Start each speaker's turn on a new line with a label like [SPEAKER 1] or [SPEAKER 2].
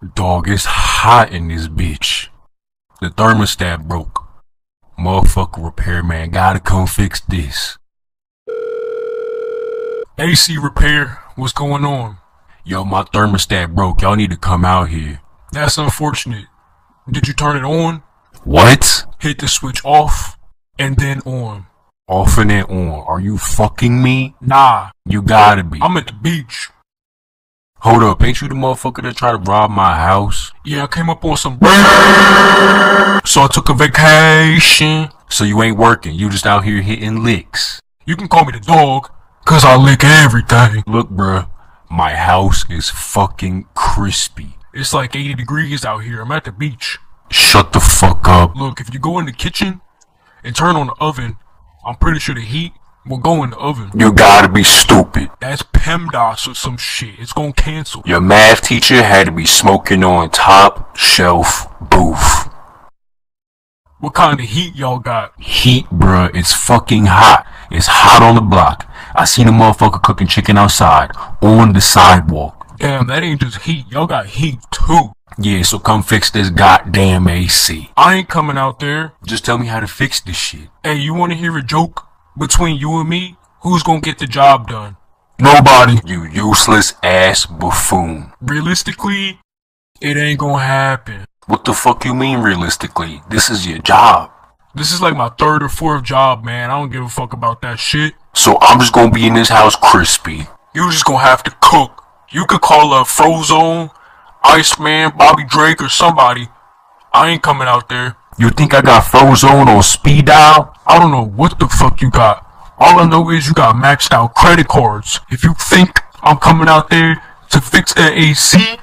[SPEAKER 1] Dog, it's hot in this bitch. The thermostat broke. Motherfucker repairman gotta come fix this. AC repair, what's going on? Yo, my thermostat broke. Y'all need to come out here. That's unfortunate. Did you turn it on? What? Hit the switch off and then on. Off and then on. Are you fucking me? Nah. You gotta be. I'm at the beach. Hold up, ain't you the motherfucker that tried to rob my house? Yeah, I came up on some so I took a vacation. So you ain't working, you just out here hitting licks. You can call me the dog, cause I lick everything. Look bruh, my house is fucking crispy. It's like 80 degrees out here, I'm at the beach. Shut the fuck up. Look, if you go in the kitchen and turn on the oven, I'm pretty sure the heat will go in the oven. You gotta be stupid. That's PEMDAS or some shit. It's gonna cancel. Your math teacher had to be smoking on top shelf booth. What kind of heat y'all got? Heat, bruh. It's fucking hot. It's hot on the block. I seen a motherfucker cooking chicken outside on the sidewalk. Damn, that ain't just heat. Y'all got heat too. Yeah, so come fix this goddamn AC. I ain't coming out there. Just tell me how to fix this shit. Hey, you wanna hear a joke? Between you and me, who's gonna get the job done? Nobody. You useless ass buffoon. Realistically, it ain't gonna happen. What the fuck you mean realistically? This is your job. This is like my third or fourth job, man. I don't give a fuck about that shit. So I'm just gonna be in this house crispy. You just gonna have to cook. You could call up Frozone, Iceman, Bobby Drake, or somebody. I ain't coming out there. You think I got Frozone on speed dial? I don't know what the fuck you got. All I know is you got maxed out credit cards. If you think I'm coming out there to fix that AC,